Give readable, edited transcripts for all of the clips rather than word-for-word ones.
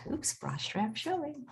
Oops, bra strap showing.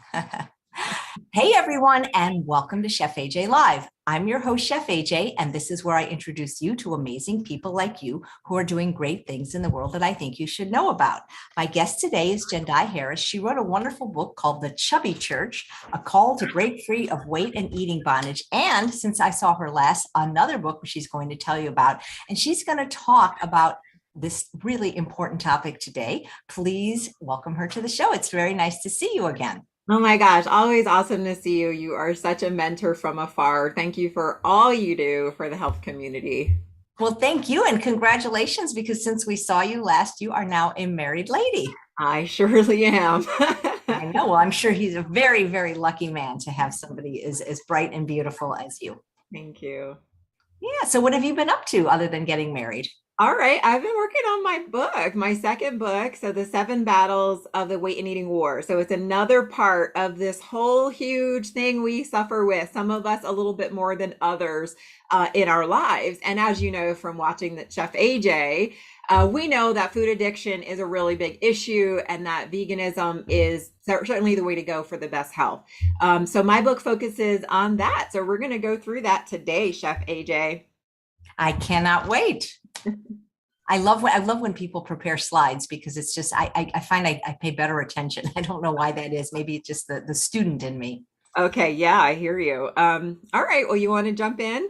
Hey everyone, and welcome to Chef AJ Live. I'm your host, Chef AJ, and this is where I introduce you to amazing people like you who are doing great things in the world that I think you should know about. My guest today is Jendayi Harris. She wrote a wonderful book called The Chubby Church, A Call to Break Free of Weight and Eating Bondage. And since I saw her last, another book she's going to tell you about, and she's going to talk about this really important topic today. Please welcome her to the show. It's very nice to see you again. Oh my gosh, always awesome to see you. You are such a mentor from afar. Thank you for all you do for the health community. Well, thank you and congratulations, because since we saw you last, you are now a married lady. I surely am. I know. Well, I'm sure he's a very, very lucky man to have somebody as bright and beautiful as you. Thank you. Yeah. So what have you been up to other than getting married? All right, I've been working on my book, my second book. So, The Seven Battles of the Weight and Eating War. So, it's another part of this whole huge thing we suffer with, some of us a little bit more than others in our lives. And as you know from watching the Chef AJ, we know that food addiction is a really big issue and that veganism is certainly the way to go for the best health. So, my book focuses on that. So, we're going to go through that today, Chef AJ. I cannot wait. I love when people prepare slides, because it's just I find I pay better attention. I don't know why that is. Maybe it's just the student in me. Okay, yeah, I hear you. All right, well, you want to jump in?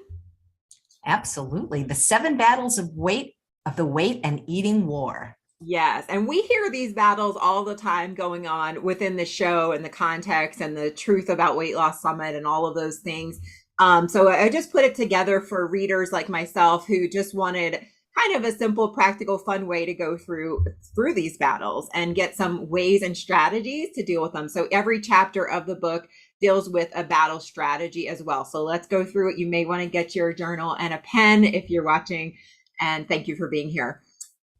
Absolutely. The seven battles of the weight and eating war. Yes, and we hear these battles all the time going on within the show and the context and the Truth About Weight Loss Summit and all of those things. So I just put it together for readers like myself who just wanted kind of a simple, practical, fun way to go through these battles and get some ways and strategies to deal with them. So every chapter of the book deals with a battle strategy as well. So let's go through it. You may want to get your journal and a pen if you're watching. And thank you for being here.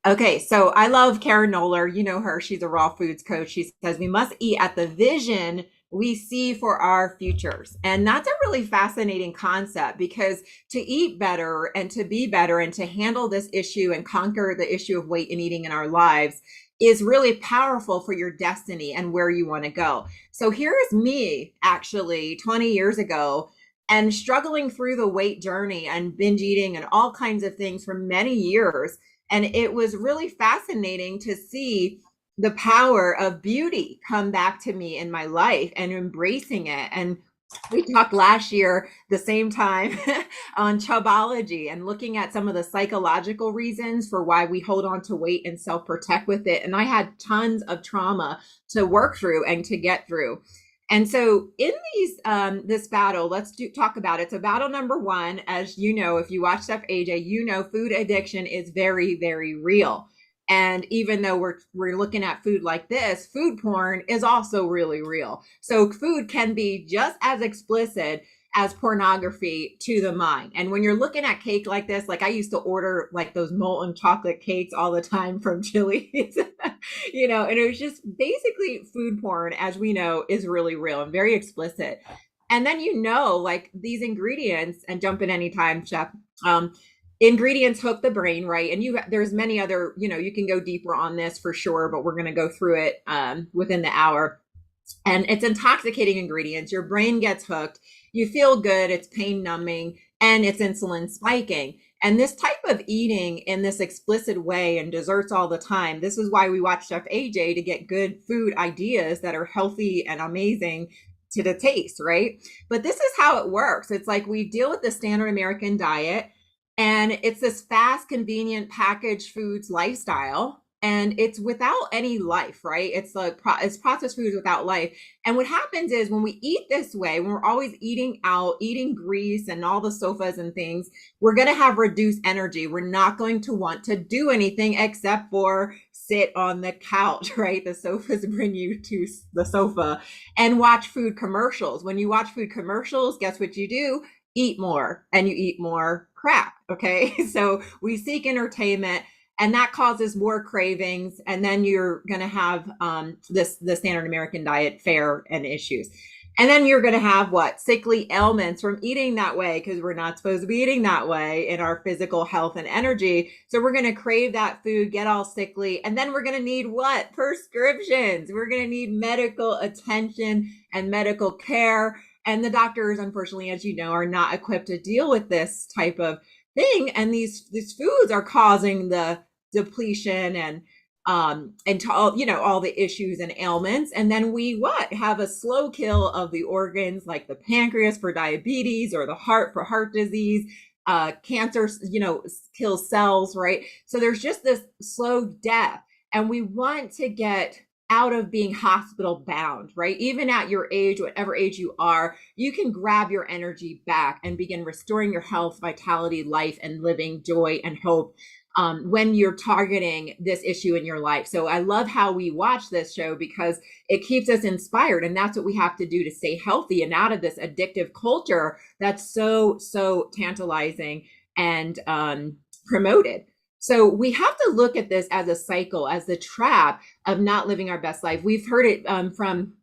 Okay, so I love Karen Noller. You know her. She's a raw foods coach. She says we must eat at the vision we see for our futures. And that's a really fascinating concept, because to eat better and to be better and to handle this issue and conquer the issue of weight and eating in our lives is really powerful for your destiny and where you want to go. So here is me actually 20 years ago and struggling through the weight journey and binge eating and all kinds of things for many years. And it was really fascinating to see the power of beauty come back to me in my life and embracing it. And we talked last year, the same time, on Chubology and looking at some of the psychological reasons for why we hold on to weight and self-protect with it. And I had tons of trauma to work through and to get through. And so in this battle, let's talk about it. So battle number one, as you know, if you watch Chef AJ, you know food addiction is very, very real. And even though we're looking at food like this, food porn is also really real. So food can be just as explicit as pornography to the mind. And when you're looking at cake like this, like I used to order like those molten chocolate cakes all the time from Chili's, and it was just basically food porn, as we know, is really real and very explicit. And then, like these ingredients, and jump in anytime, Chef, ingredients hook the brain, right? And there's many other, you can go deeper on this for sure, but we're going to go through it within the hour. And it's intoxicating ingredients. Your brain gets hooked. You feel good. It's pain numbing and it's insulin spiking. And this type of eating in this explicit way and desserts all the time. This is why we watch Chef AJ, to get good food ideas that are healthy and amazing to the taste, right? But this is how it works. It's like we deal with the standard American diet, and it's this fast, convenient packaged foods lifestyle, and it's without any life, right? It's like it's processed foods without life. And what happens is when we eat this way, when we're always eating out, eating grease and all the sofas and things, we're going to have reduced energy. We're not going to want to do anything except for sit on the couch, right? The sofas bring you to the sofa and watch food commercials. When you watch food commercials, guess what you do? Eat more, and you eat more crap. Okay. So we seek entertainment, and that causes more cravings. And then you're going to have the standard American diet fare and issues. And then you're going to have what? Sickly ailments from eating that way, because we're not supposed to be eating that way in our physical health and energy. So we're going to crave that food, get all sickly. And then we're going to need what? Prescriptions. We're going to need medical attention and medical care. And the doctors, unfortunately, as you know, are not equipped to deal with this type of thing. And these foods are causing the depletion and to all, all the issues and ailments. And then we have a slow kill of the organs, like the pancreas for diabetes, or the heart for heart disease. Cancer, kills cells, right? So there's just this slow death, and we want to get out of being hospital bound, right? Even at your age, whatever age you are, you can grab your energy back and begin restoring your health, vitality, life, and living joy and hope when you're targeting this issue in your life. So I love how we watch this show, because it keeps us inspired. And that's what we have to do to stay healthy and out of this addictive culture that's so tantalizing and promoted. So we have to look at this as a cycle, as the trap of not living our best life. We've heard it from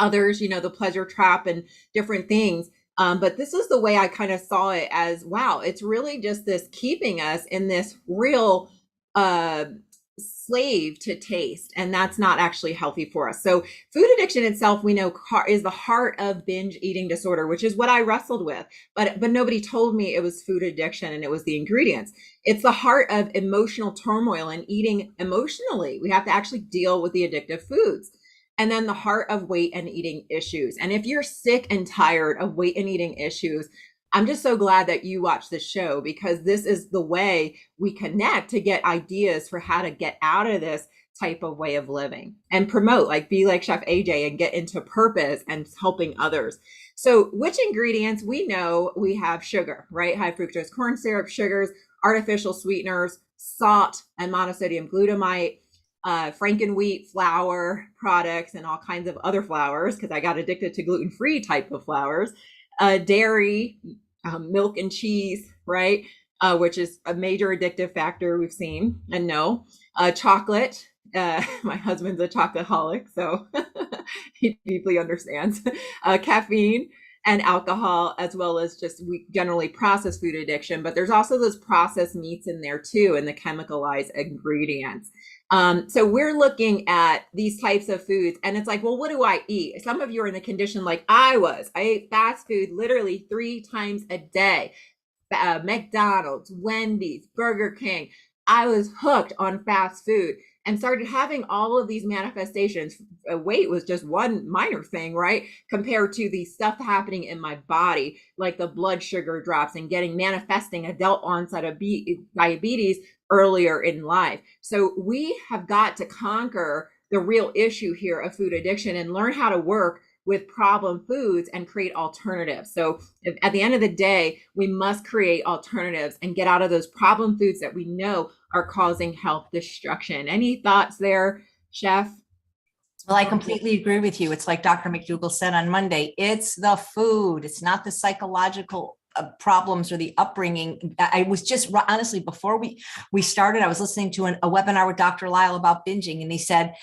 others, the pleasure trap and different things. But this is the way I kind of saw it as, wow, it's really just this keeping us in this real slave to taste. And that's not actually healthy for us. So food addiction itself, we know, is the heart of binge eating disorder, which is what I wrestled with. But nobody told me it was food addiction and it was the ingredients. It's the heart of emotional turmoil and eating emotionally. We have to actually deal with the addictive foods. And then the heart of weight and eating issues. And if you're sick and tired of weight and eating issues, I'm just so glad that you watch this show, because this is the way we connect to get ideas for how to get out of this type of way of living and promote, be like Chef AJ and get into purpose and helping others. So which ingredients? We know we have sugar, right? High fructose corn syrup, sugars, artificial sweeteners, salt, and monosodium glutamate. Frankenwheat flour products and all kinds of other flours, because I got addicted to gluten-free type of flours, dairy, milk and cheese, right? Which is a major addictive factor we've seen and know. Chocolate. My husband's a chocoholic, so he deeply understands. Caffeine and alcohol, as well as just we generally processed food addiction, but there's also those processed meats in there too, and the chemicalized ingredients. So we're looking at these types of foods, and it's like, well, what do I eat? Some of you are in the condition like I was. I ate fast food literally 3 times a day. McDonald's, Wendy's, Burger King. I was hooked on fast food and started having all of these manifestations. Weight was just one minor thing, right? Compared to the stuff happening in my body, like the blood sugar drops and manifesting adult onset of diabetes earlier in life. So we have got to conquer the real issue here of food addiction and learn how to work with problem foods and create alternatives. So at the end of the day, we must create alternatives and get out of those problem foods that we know are causing health destruction. Any thoughts there, Chef? Well, I completely agree with you. It's like Dr. McDougall said on Monday, it's the food. It's not the psychological problems or the upbringing. I was just, honestly, before we started, I was listening to a webinar with Dr. Lyle about binging, and he said,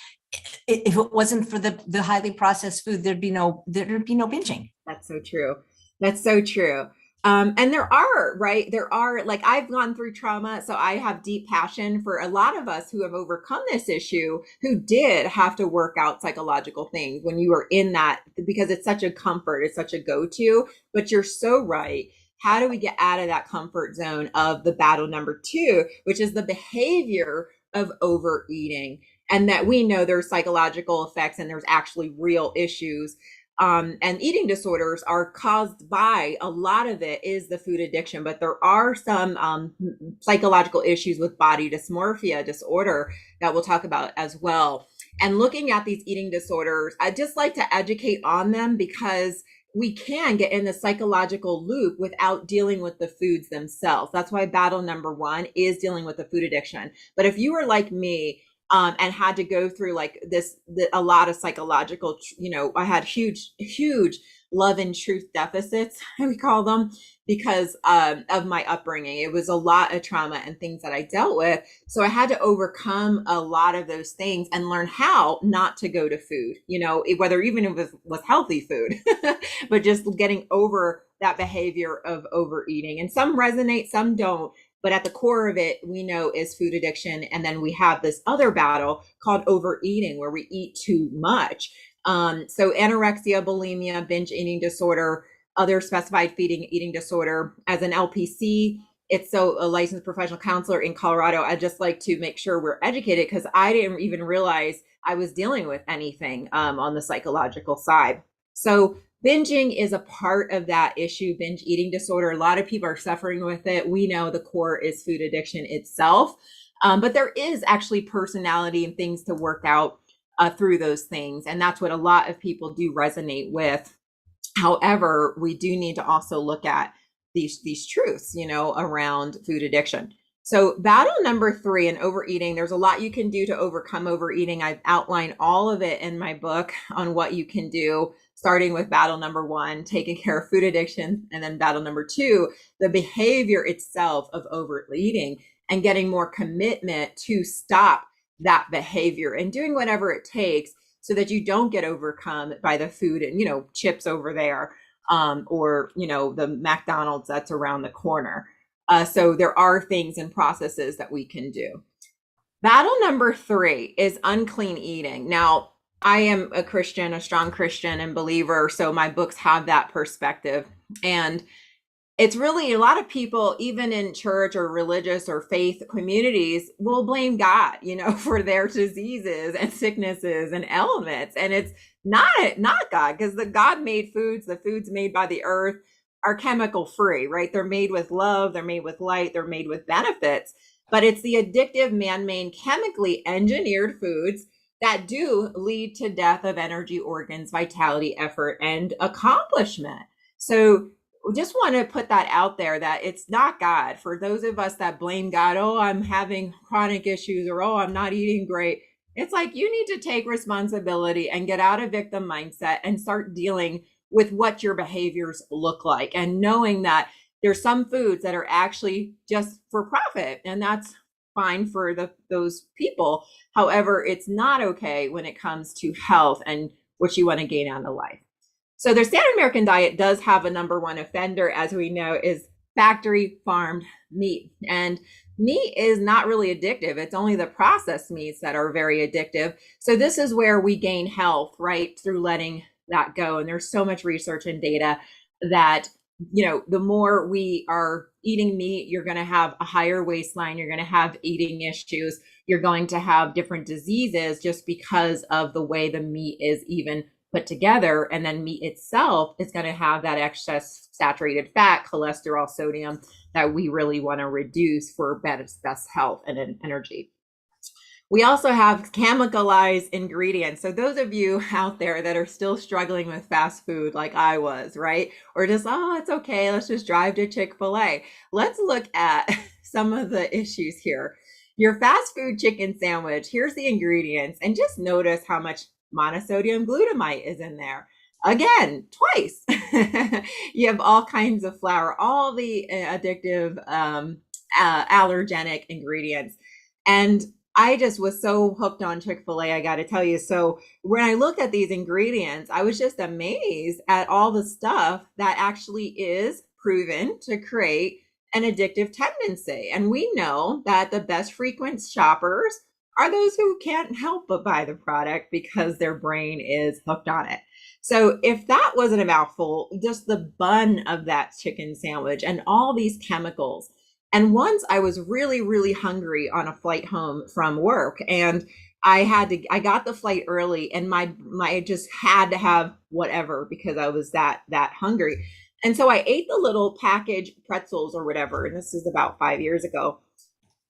if it wasn't for the highly processed food, there'd be no binging. That's so true. That's so true. And there are, like, I've gone through trauma, so I have deep passion for a lot of us who have overcome this issue, who did have to work out psychological things when you were in that, because it's such a comfort, it's such a go-to. But you're so right. How do we get out of that comfort zone of the battle number 2, which is the behavior of overeating? And that we know there's psychological effects and there's actually real issues. And eating disorders are caused by, a lot of it is the food addiction, but there are some psychological issues with body dysmorphia disorder that we'll talk about as well. And looking at these eating disorders, I just like to educate on them, because we can get in the psychological loop without dealing with the foods themselves. That's why battle number 1 is dealing with the food addiction. But if you were like me, and had to go through like a lot of psychological, I had huge love and truth deficits, we call them, because of my upbringing. It was a lot of trauma and things that I dealt with. So I had to overcome a lot of those things and learn how not to go to food, whether even if it was healthy food, but just getting over that behavior of overeating. And some resonate, some don't. But at the core of it, we know is food addiction. And then we have this other battle called overeating, where we eat too much. So anorexia, bulimia, binge eating disorder, other specified feeding eating disorder. As an LPC, it's so a licensed professional counselor in Colorado, I just like to make sure we're educated, because I didn't even realize I was dealing with anything on the psychological side. So binging is a part of that issue, binge eating disorder. A lot of people are suffering with it. We know the core is food addiction itself, but there is actually personality and things to work out through those things. And that's what a lot of people do resonate with. However, we do need to also look at these truths, around food addiction. So battle number 3 in overeating, there's a lot you can do to overcome overeating. I've outlined all of it in my book on what you can do, starting with battle number 1, taking care of food addiction, and then battle number 2, the behavior itself of overeating and getting more commitment to stop that behavior and doing whatever it takes so that you don't get overcome by the food and, chips over there, or, the McDonald's that's around the corner. So there are things and processes that we can do. Battle number 3 is unclean eating. Now, I am a Christian, a strong Christian and believer, so my books have that perspective. And it's really a lot of people, even in church or religious or faith communities, will blame God, for their diseases and sicknesses and ailments. And it's not God, because the God made foods, the foods made by the earth are chemical free, right? They're made with love, they're made with light, they're made with benefits. But it's the addictive, man-made, chemically engineered foods that do lead to death of energy, organs, vitality, effort, and accomplishment. So just want to put that out there, that it's not God. For those of us that blame God, oh, I'm having chronic issues, or oh, I'm not eating great. It's like you need to take responsibility and get out of victim mindset and start dealing with what your behaviors look like, and knowing that there's some foods that are actually just for profit, and that's fine for those people. However, it's not okay when it comes to health and what you want to gain out of life. So the standard American diet does have a number 1 offender, as we know, is factory farmed meat. And meat is not really addictive. It's only the processed meats that are very addictive. So this is where we gain health, right, through letting that go. And there's so much research and data that, the more we are eating meat, you're going to have a higher waistline, you're going to have eating issues, you're going to have different diseases just because of the way the meat is even put together. And then meat itself is going to have that excess saturated fat, cholesterol, sodium that we really want to reduce for best health and energy. We also have chemicalized ingredients. So those of you out there that are still struggling with fast food like I was, right? Or just, oh, it's okay, let's just drive to Chick-fil-A. Let's look at some of the issues here. Your fast food chicken sandwich, here's the ingredients, and just notice how much monosodium glutamate is in there. Again, twice. You have all kinds of flour, all the addictive, allergenic ingredients. And I just was so hooked on Chick-fil-A, I got to tell you. So when I looked at these ingredients, I was just amazed at all the stuff that actually is proven to create an addictive tendency. And we know that the best frequent shoppers are those who can't help but buy the product because their brain is hooked on it. So if that wasn't a mouthful, just the bun of that chicken sandwich and all these chemicals. And once I was really, really hungry on a flight home from work, and I got the flight early, and I just had to have whatever because I was that hungry. And so I ate the little packaged pretzels or whatever. And this is about 5 years ago.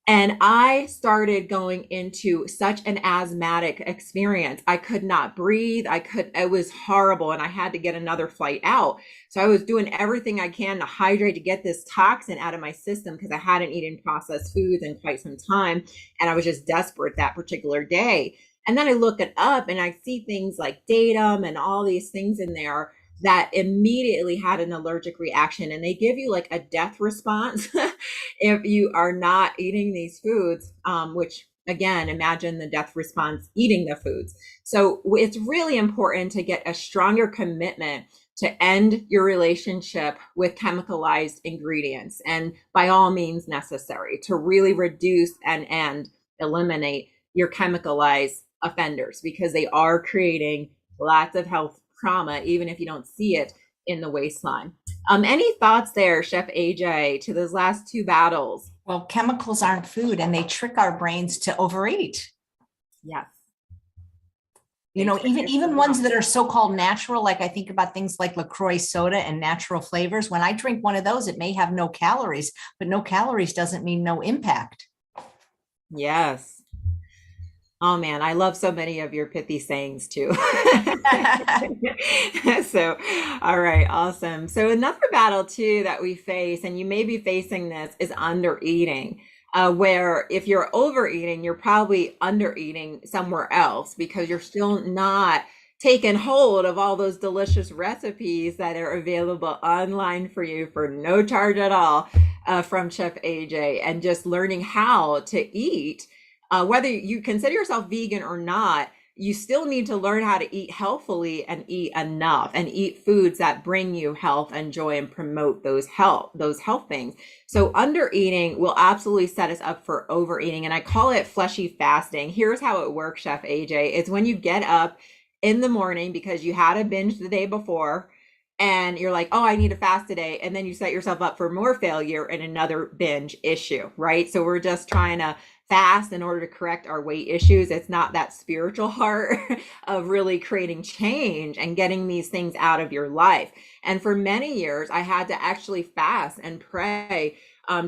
And I started going into such an asthmatic experience. I could not breathe. It was horrible. And I had to get another flight out. So I was doing everything I can to hydrate, to get this toxin out of my system, because I hadn't eaten processed foods in quite some time. And I was just desperate that particular day. And then I look it up and I see things like datum and all these things in there. that immediately had an allergic reaction, and they give you like a death response if you are not eating these foods, which again, imagine the death response eating the foods. So it's really important to get a stronger commitment to end your relationship with chemicalized ingredients, and by all means necessary, to really reduce and eliminate your chemicalized offenders, because they are creating lots of health trauma, even if you don't see it in the waistline. Any thoughts there, Chef AJ, to those last two battles? Well, chemicals aren't food and they trick our brains to overeat. Yes. You know, even ones that are so-called natural, like I think about things like LaCroix soda and natural flavors. When I drink one of those, it may have no calories, but no calories doesn't mean no impact. Yes. Oh man, I love so many of your pithy sayings too. So, all right, awesome. So another battle too that we face, and you may be facing this, is under eating. Where if you're overeating, you're probably under eating somewhere else because you're still not taking hold of all those delicious recipes that are available online for you for no charge at all, from Chef AJ, and just learning how to eat. Whether you consider yourself vegan or not, you still need to learn how to eat healthfully and eat enough and eat foods that bring you health and joy and promote those health things. So under eating will absolutely set us up for overeating. And I call it fleshy fasting. Here's how it works, Chef AJ. It's when you get up in the morning because you had a binge the day before and you're like, oh, I need to fast today. And then you set yourself up for more failure and another binge issue, right? So we're just trying to fast in order to correct our weight issues. It's not that spiritual heart of really creating change and getting these things out of your life. And for many years, I had to actually fast and pray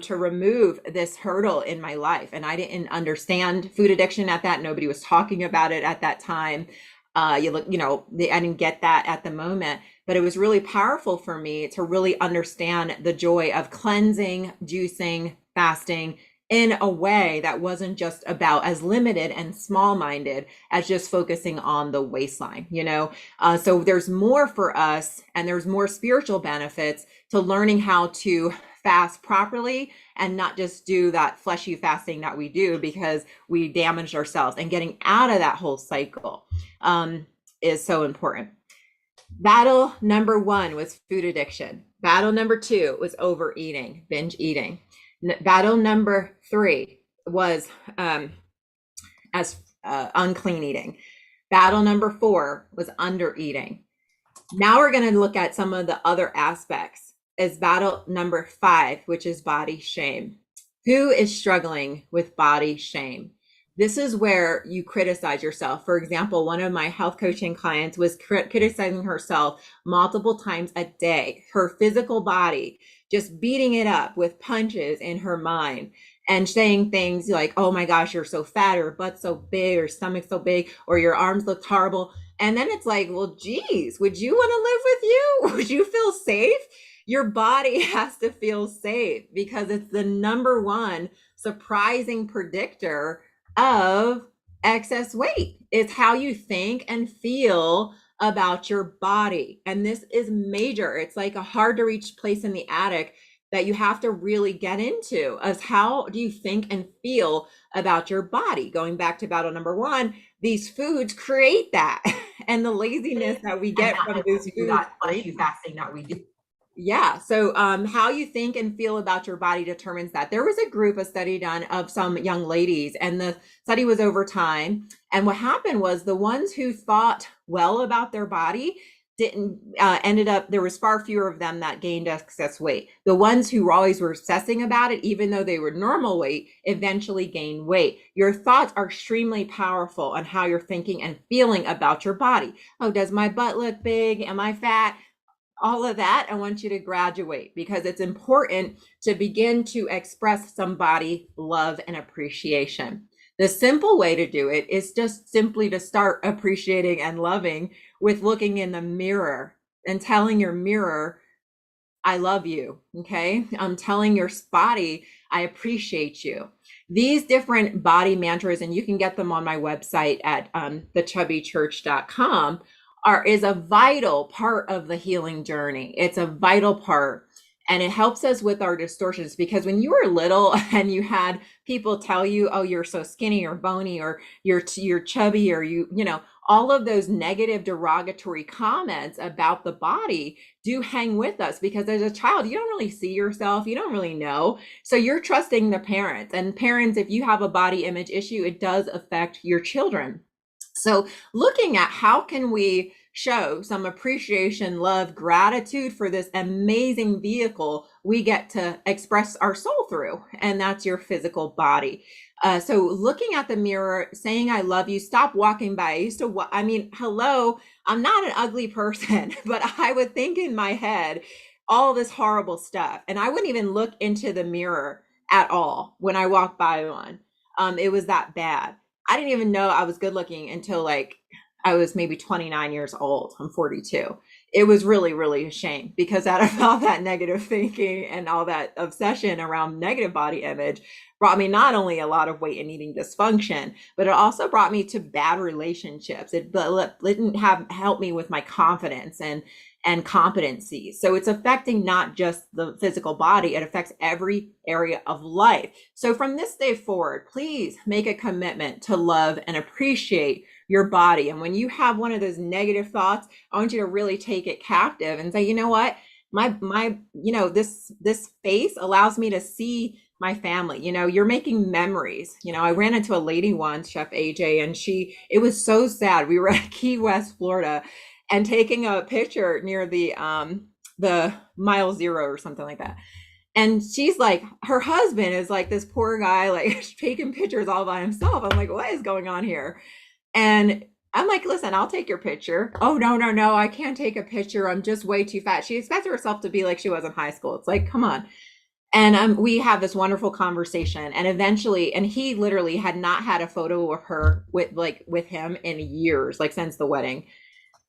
to remove this hurdle in my life. And I didn't understand food addiction at that. Nobody was talking about it at that time. I didn't get that at the moment, but it was really powerful for me to really understand the joy of cleansing, juicing, fasting, in a way that wasn't just about as limited and small-minded as just focusing on the waistline, so there's more for us, and there's more spiritual benefits to learning how to fast properly and not just do that fleshy fasting that we do because we damaged ourselves, and getting out of that whole cycle is so important. Battle number 1 was food addiction. Battle number 2 was overeating, binge eating. Battle number 3 was unclean eating. Battle number 4 was under eating. Now we're going to look at some of the other aspects. Is battle number 5, which is body shame. Who is struggling with body shame? This is where you criticize yourself. For example, one of my health coaching clients was criticizing herself multiple times a day, her physical body, just beating it up with punches in her mind and saying things like, oh my gosh, you're so fat, or butt's so big, or stomach's so big, or your arms look horrible. And then it's like, well, geez, would you want to live with you? Would you feel safe? Your body has to feel safe because it's the number one surprising predictor of excess weight. It's how you think and feel about your body. And this is major. It's like a hard to reach place in the attic that you have to really get into, as how do you think and feel about your body? Going back to battle number 1, these foods create that. And the laziness that we get from those foods, fleshy fasting that we do. Yeah. So how you think and feel about your body determines that. There was a study done of some young ladies, and the study was over time. And what happened was the ones who thought well about their body ended up, there was far fewer of them that gained excess weight. The ones who always were obsessing about it, even though they were normal weight, eventually gained weight. Your thoughts are extremely powerful on how you're thinking and feeling about your body. Oh, does my butt look big? Am I fat? All of that, I want you to graduate, because it's important to begin to express some body love and appreciation. The simple way to do it is just simply to start appreciating and loving with looking in the mirror and telling your mirror, I love you. Okay. I'm telling your body, I appreciate you. These different body mantras, and you can get them on my website at thechubbychurch.com, is a vital part of the healing journey. It's a vital part. And it helps us with our distortions, because when you were little and you had people tell you, oh, you're so skinny or bony, or you're chubby, or you know, all of those negative derogatory comments about the body do hang with us, because as a child, you don't really see yourself, you don't really know. So you're trusting the parents, and parents, if you have a body image issue, it does affect your children. So looking at how can we show some appreciation, love, gratitude for this amazing vehicle we get to express our soul through, and that's your physical body. So looking at the mirror, saying I love you, stop walking by. I used to, I mean, hello, I'm not an ugly person, but I would think in my head all this horrible stuff, and I wouldn't even look into the mirror at all when I walked by one. It was that bad. I didn't even know I was good looking until like I was maybe 29 years old. I'm 42. It was really, really a shame, because out of all that negative thinking and all that obsession around negative body image brought me not only a lot of weight and eating dysfunction, but it also brought me to bad relationships. It didn't help me with my confidence and competency. So it's affecting not just the physical body, it affects every area of life. So from this day forward, please make a commitment to love and appreciate your body. And when you have one of those negative thoughts, I want you to really take it captive and say, you know what? You know, this face allows me to see my family. You know, you're making memories. You know, I ran into a lady once, Chef AJ, and it was so sad. We were at Key West, Florida, and taking a picture near the mile zero or something like that. And she's like, her husband is like this poor guy, like taking pictures all by himself. I'm like, what is going on here? And I'm like, listen, I'll take your picture. Oh, no, I can't take a picture. I'm just way too fat. She expects herself to be like she was in high school. It's like, come on. And we have this wonderful conversation. And eventually, and he literally had not had a photo of her with him in years, like since the wedding.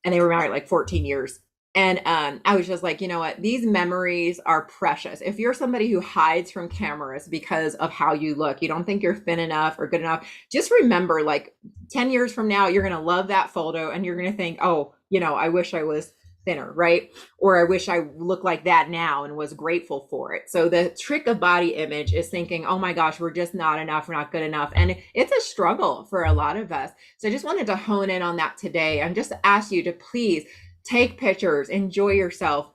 And they were married like 14 years. And I was just like, you know what? These memories are precious. If you're somebody who hides from cameras because of how you look, you don't think you're thin enough or good enough, just remember, like 10 years from now, you're going to love that photo and you're going to think, oh, you know, I wish I was thinner, right? Or I wish I looked like that now and was grateful for it. So the trick of body image is thinking, oh my gosh, we're just not enough, we're not good enough. And it's a struggle for a lot of us. So I just wanted to hone in on that today and just ask you to please take pictures, enjoy yourself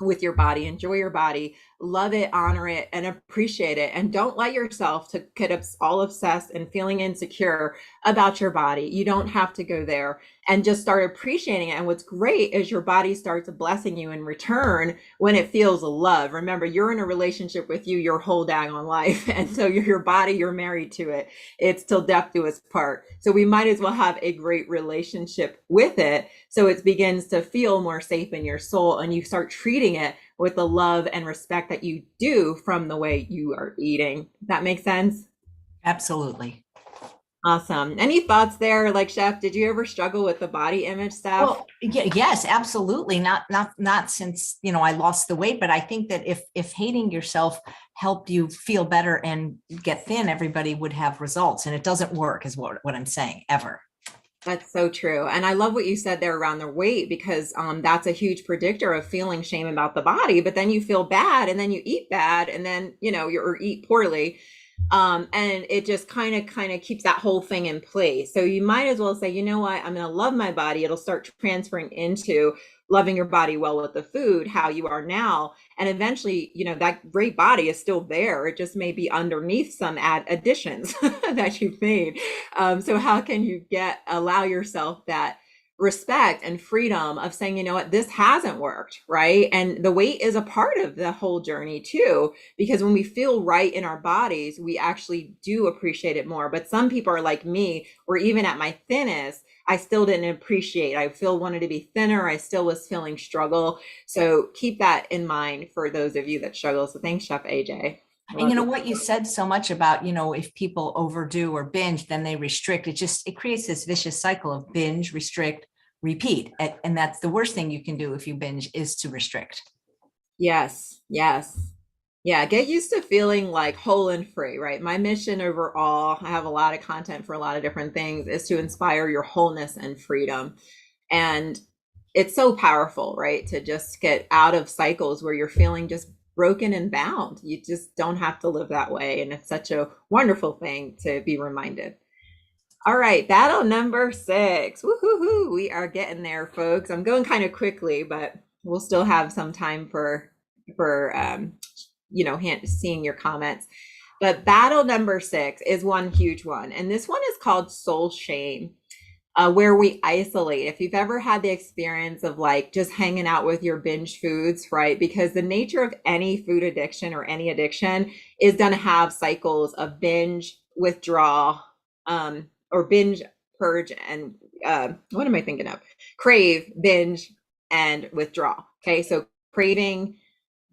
with your body, enjoy your body, love it, honor it, and appreciate it. And don't let yourself to get all obsessed and feeling insecure about your body. You don't have to go there, and just start appreciating it. And what's great is your body starts blessing you in return when it feels love. Remember, you're in a relationship with you your whole daggone life. And so your body, you're married to it. It's till death do us part. So we might as well have a great relationship with it, so it begins to feel more safe in your soul, and you start treating it with the love and respect that you do from the way you are eating. That makes sense? Absolutely. Awesome. Any thoughts there? Like, Chef, did you ever struggle with the body image stuff? Well, yes, absolutely. Not since, you know, I lost the weight, but I think that if hating yourself helped you feel better and get thin, everybody would have results. And it doesn't work, is what I'm saying, ever. That's so true. And I love what you said there around the weight, because that's a huge predictor of feeling shame about the body. But then you feel bad, and then you eat bad, and then, you know, or eat poorly. And it just kind of keeps that whole thing in place. So you might as well say, you know what, I'm going to love my body. It'll start transferring into loving your body well with the food, how you are now. And eventually, you know, that great body is still there. It just may be underneath some additions that you've made. So how can you allow yourself that respect and freedom of saying, you know what, this hasn't worked, right? And the weight is a part of the whole journey too, because when we feel right in our bodies, we actually do appreciate it more. But some people are like me, or even at my thinnest, I still didn't appreciate. I still wanted to be thinner. I still was feeling struggle. So keep that in mind for those of you that struggle. So thanks, Chef AJ. And you know what you said so much about, you know, if people overdo or binge, then they restrict. It creates this vicious cycle of binge, restrict, repeat. And that's the worst thing you can do if you binge, is to restrict. Yes. Yeah, get used to feeling like whole and free, right? My mission overall, I have a lot of content for a lot of different things, is to inspire your wholeness and freedom. And it's so powerful, right? To just get out of cycles where you're feeling just broken and bound. You just don't have to live that way. And it's such a wonderful thing to be reminded. All right, battle number 6. Woo-hoo-hoo. We are getting there, folks. I'm going kind of quickly, but we'll still have some time for seeing your comments. But battle number 6 is one huge one, and this one is called soul shame. Where we isolate. If you've ever had the experience of like just hanging out with your binge foods, right? Because the nature of any food addiction or any addiction is going to have cycles of binge, withdraw, or binge, purge, and what am I thinking of? Crave, binge, and withdraw. Okay, so craving,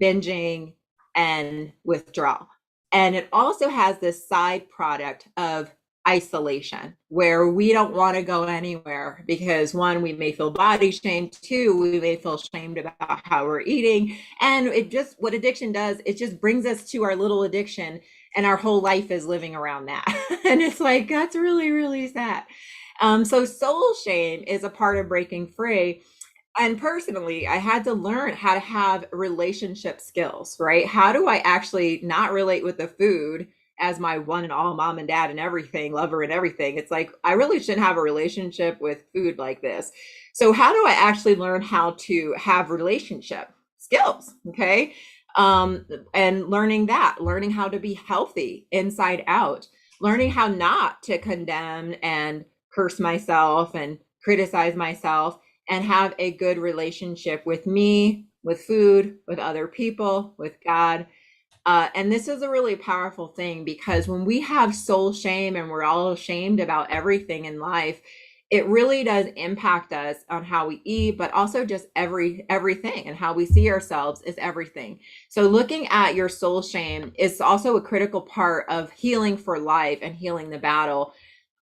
binging, and withdrawal. And it also has this side product of isolation where we don't want to go anywhere because one, we may feel body shamed, two, we may feel shamed about how we're eating. And it just, what addiction does, it just brings us to our little addiction and our whole life is living around that. And it's like, that's really, really sad. So soul shame is a part of breaking free. And personally, I had to learn how to have relationship skills, right? How do I actually not relate with the food as my one and all mom and dad and everything, lover and everything? It's like, I really shouldn't have a relationship with food like this. So how do I actually learn how to have relationship skills? Okay. And learning how to be healthy inside out, learning how not to condemn and curse myself and criticize myself, and have a good relationship with me, with food, with other people, with God. And this is a really powerful thing because when we have soul shame and we're all ashamed about everything in life, it really does impact us on how we eat, but also just everything, and how we see ourselves is everything. So looking at your soul shame is also a critical part of healing for life and healing the battle,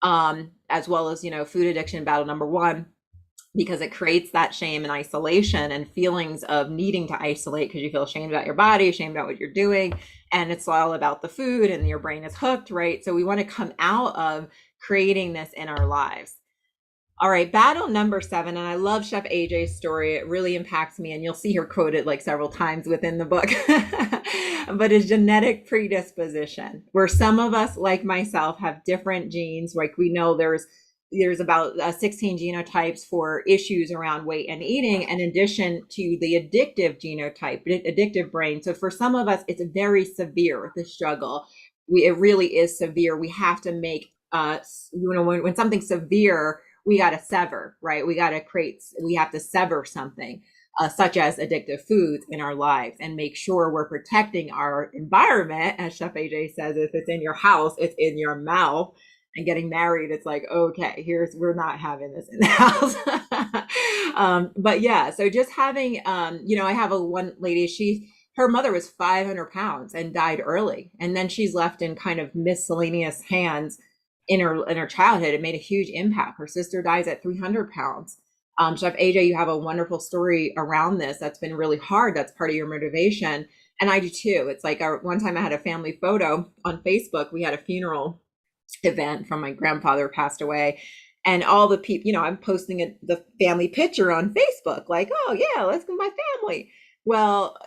as well as, food addiction battle number 1, because it creates that shame and isolation and feelings of needing to isolate because you feel ashamed about your body, ashamed about what you're doing, and it's all about the food and your brain is hooked, right? So we want to come out of creating this in our lives. All right, battle number 7, and I love Chef AJ's story. It really impacts me, and you'll see her quoted like several times within the book. But is genetic predisposition, where some of us, like myself, have different genes. Like we know there's about 16 genotypes for issues around weight and eating, in addition to the addictive genotype, addictive brain. So for some of us, it's very severe, the struggle. It really is severe. We have to make, when something's severe, we got to sever, right? We have to sever something, such as addictive foods in our lives, and make sure we're protecting our environment. As Chef AJ says, if it's in your house, it's in your mouth. And getting married, it's like, okay, we're not having this in the house. But yeah, so just having, I have one lady, her mother was 500 pounds and died early. And then she's left in kind of miscellaneous hands in her childhood. It made a huge impact. Her sister dies at 300 pounds. Chef AJ, you have a wonderful story around this. That's been really hard. That's part of your motivation. And I do too. It's like one time I had a family photo on Facebook. We had a funeral event from my grandfather passed away, and all the people, I'm posting the family picture on Facebook, like, oh yeah, let's go with my family. Well,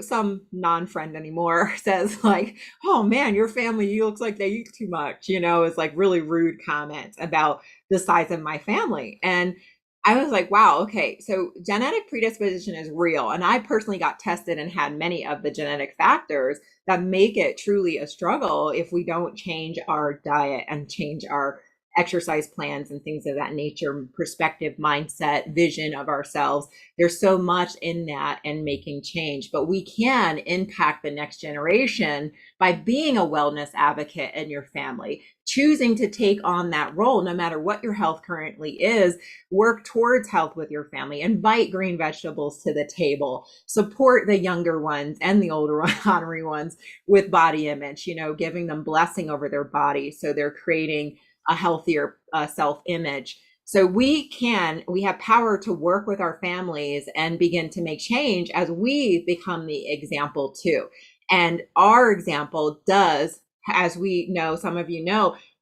some non-friend anymore says like, oh man, your family, you looks like they eat too much. It's like really rude comments about the size of my family. And I was like, wow, okay, so genetic predisposition is real. And I personally got tested and had many of the genetic factors that make it truly a struggle if we don't change our diet and change our exercise plans and things of that nature, perspective, mindset, vision of ourselves. There's so much in that and making change, but we can impact the next generation by being a wellness advocate in your family, choosing to take on that role, no matter what your health currently is. Work towards health with your family, invite green vegetables to the table, support the younger ones and the older honorary ones with body image, giving them blessing over their body so they're creating a healthier self-image. So we have power to work with our families and begin to make change as we become the example too. And our example does, as we know, some of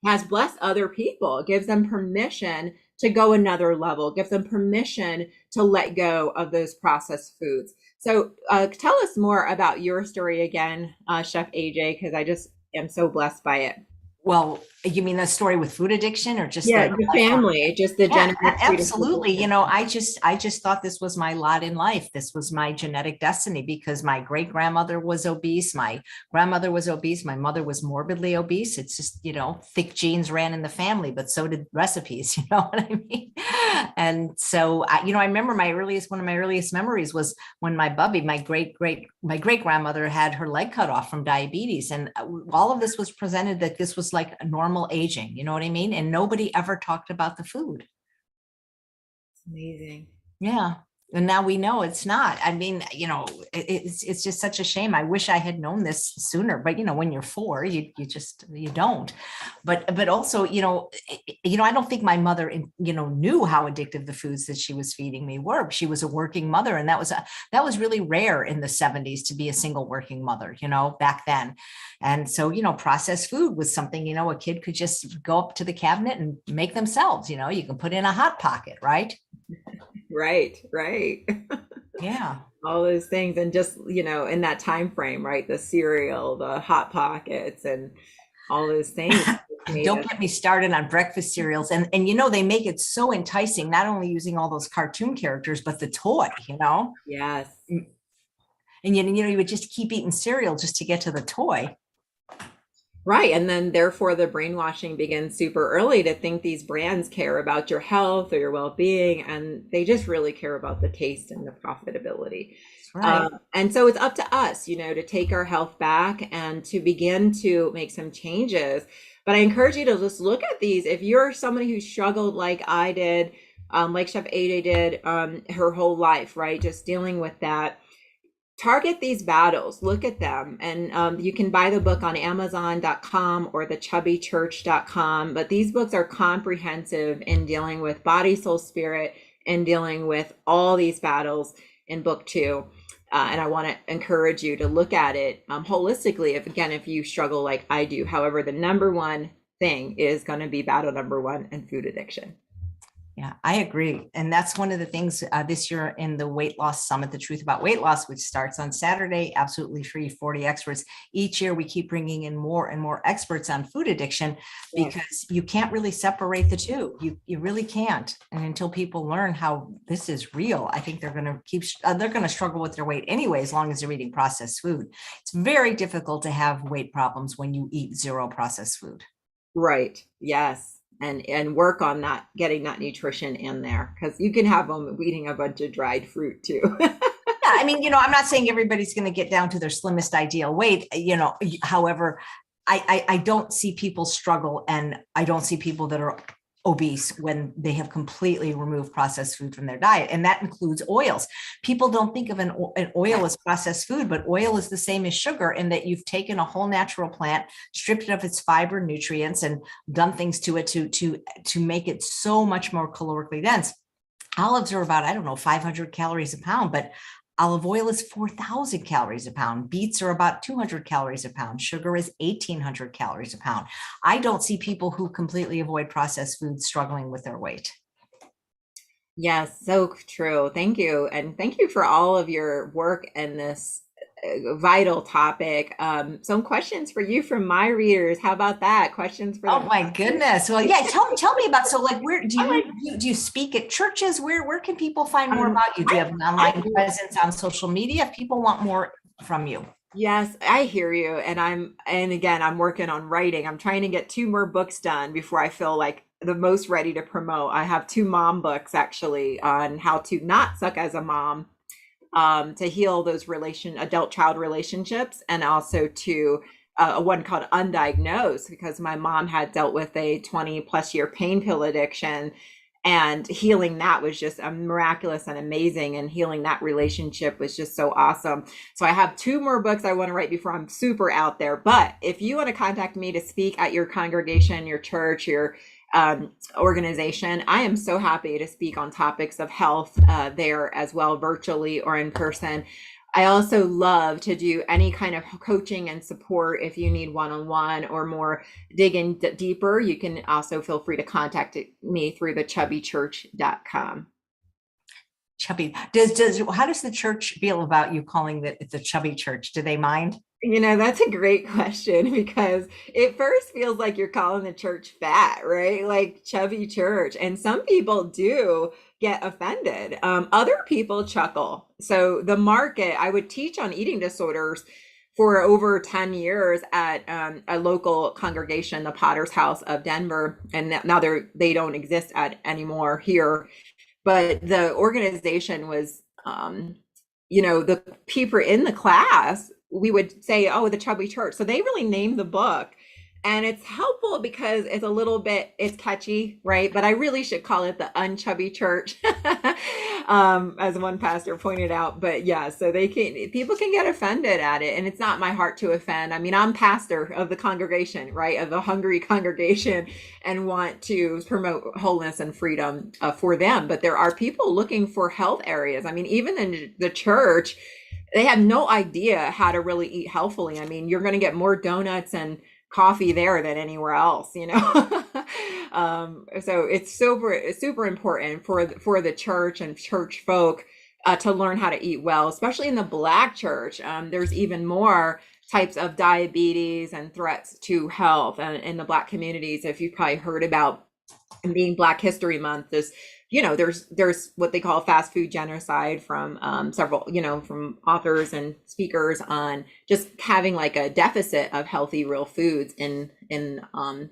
has blessed other people. It gives them permission to go another level, give them permission to let go of those processed foods. So tell us more about your story again, Chef AJ, because I just am so blessed by it. Well, you mean the story with food addiction or just Yeah, the the lifelong? family, just the Yeah, genetic absolutely. predisposition. I just thought this was my lot in life. This was my genetic destiny because my great grandmother was obese. My grandmother was obese. My mother was morbidly obese. It's just, thick genes ran in the family, but so did recipes. You know what I mean? And so, I remember one of my earliest memories was when my great grandmother had her leg cut off from diabetes. And all of this was presented that this was like a normal aging. You know what I mean? And nobody ever talked about the food. Amazing. Yeah. And now we know it's not. I mean, it's just such a shame. I wish I had known this sooner, but when you're 4, you don't. But also, I don't think my mother, knew how addictive the foods that she was feeding me were. She was a working mother, and that was really rare in the 70s to be a single working mother, back then. And so, processed food was something, a kid could just go up to the cabinet and make themselves. You can put in a Hot Pocket, right? Right, right. Yeah. All those things, and just in that time frame, right? The cereal, the Hot Pockets, and all those things made Don't us. get me started on breakfast cereals. And they make it so enticing, not only using all those cartoon characters, but the toy. Yes. And you would just keep eating cereal just to get to the toy. Right. And then therefore the brainwashing begins super early to think these brands care about your health or your well-being, and they just really care about the taste and the profitability. That's right. And so it's up to us, to take our health back and to begin to make some changes. But I encourage you to just look at these. If you're somebody who struggled like I did, like Chef Ada did, her whole life, right? Just dealing with that. Target these battles, look at them, and you can buy the book on Amazon.com or the chubbychurch.com. But these books are comprehensive in dealing with body, soul, spirit, and dealing with all these battles in book 2. And I want to encourage you to look at it holistically. If you struggle like I do. However, the number one thing is going to be battle number 1 and food addiction. Yeah, I agree. And that's one of the things this year in the Weight Loss Summit, The Truth About Weight Loss, which starts on Saturday, absolutely free, 40 experts. Each year, we keep bringing in more and more experts on food addiction because you can't really separate the two. You really can't. And until people learn how this is real, I think they're going to struggle with their weight anyway, as long as they're eating processed food. It's very difficult to have weight problems when you eat 0 processed food. Right. Yes. And work on that, getting that nutrition in there, because you can have them eating a bunch of dried fruit too. Yeah, I mean, I'm not saying everybody's going to get down to their slimmest ideal weight, however, I don't see people struggle, and I don't see people that are obese when they have completely removed processed food from their diet. And that includes oils. People don't think of an oil as processed food, but oil is the same as sugar in that you've taken a whole natural plant, stripped it of its fiber nutrients, and done things to it to make it so much more calorically dense. Olives are about, 500 calories a pound, but olive oil is 4,000 calories a pound. Beets are about 200 calories a pound. Sugar is 1,800 calories a pound. I don't see people who completely avoid processed foods struggling with their weight. Yes, so true. Thank you. And thank you for all of your work in this vital topic. Some questions for you from my readers. How about that? Questions for Oh my goodness. Well, yeah, tell me about, so like, where do you speak at churches? Where can people find more about you? Do you have an online presence on social media if people want more from you? Yes, I hear you. And again, I'm working on writing. I'm trying to get 2 more books done before I feel like the most ready to promote. I have 2 mom books actually on how to not suck as a mom, to heal those adult child relationships, and also to one called Undiagnosed, because my mom had dealt with a 20+ year pain pill addiction, and healing that was just miraculous and amazing, and healing that relationship was just so awesome. So I have 2 more books I want to write before I'm super out there. But if you want to contact me to speak at your congregation, your church, your organization, I am so happy to speak on topics of health there as well, virtually or in person. I also love to do any kind of coaching and support. If you need one-on-one or more digging deeper, you can also feel free to contact me through the chubbychurch.com. Chubby. How does the church feel about you calling it the chubby church? Do they mind? That's a great question because it first feels like you're calling the church fat, right? Like chubby church. And some people do get offended. Other people chuckle. So the market, I would teach on eating disorders for over 10 years at a local congregation, the Potter's House of Denver. And now they don't exist anymore here. But the organization was, the people in the class, we would say, oh, the Chubby Church. So they really named the book. And it's helpful because it's catchy, right? But I really should call it the Unchubby Church, as one pastor pointed out. But yeah, so people can get offended at it. And it's not my heart to offend. I mean, I'm pastor of the congregation, right? Of a hungry congregation, and want to promote wholeness and freedom for them. But there are people looking for health areas. I mean, even in the church, they have no idea how to really eat healthfully. I mean, you're going to get more donuts and coffee there than anywhere else, so it's super important for the church and church folk to learn how to eat well, especially in the Black church. There's even more types of diabetes and threats to health, and in the Black communities, if you've probably heard about being Black History Month, there's what they call fast food genocide from several, from authors and speakers on just having like a deficit of healthy real foods in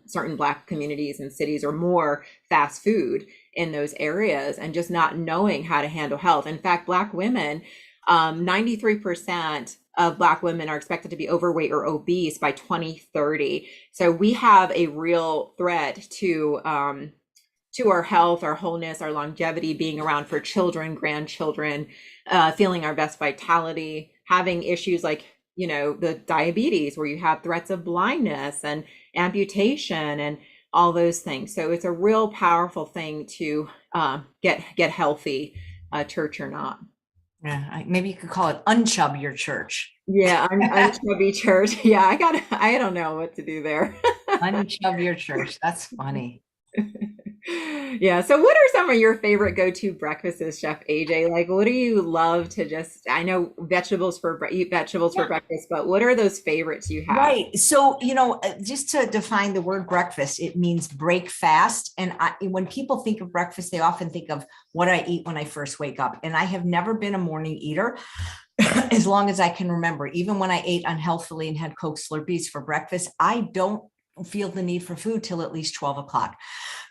certain Black communities and cities, or more fast food in those areas, and just not knowing how to handle health. In fact, Black women, 93% of Black women are expected to be overweight or obese by 2030. So we have a real threat to our health, our wholeness, our longevity, being around for children, grandchildren, feeling our best vitality, having issues like, the diabetes, where you have threats of blindness and amputation and all those things. So it's a real powerful thing to get healthy, church or not. Yeah, maybe you could call it Unchub your church. Yeah, I'm Chubby Church. Yeah, I don't know what to do there. Unchub your church. That's funny. Yeah. So what are some of your favorite go-to breakfasts, Chef AJ? Like, what do you love to I know eat vegetables for breakfast, but what are those favorites you have? Right. So, just to define the word breakfast, it means break fast. And when people think of breakfast, they often think of what I eat when I first wake up. And I have never been a morning eater as long as I can remember. Even when I ate unhealthily and had Coke Slurpees for breakfast, I don't feel the need for food till at least 12 o'clock.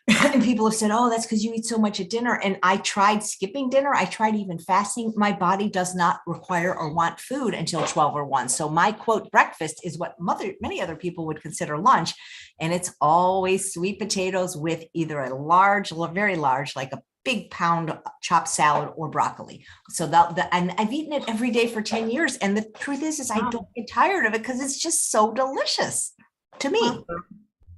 And people have said, oh, that's because you eat so much at dinner. And I tried skipping dinner. I tried even fasting. My body does not require or want food until 12 or 1. So my quote breakfast is what many other people would consider lunch. And it's always sweet potatoes with either a large, very large, like a big pound chopped salad or broccoli. So and I've eaten it every day for 10 years. And the truth is I don't get tired of it because it's just so delicious to me.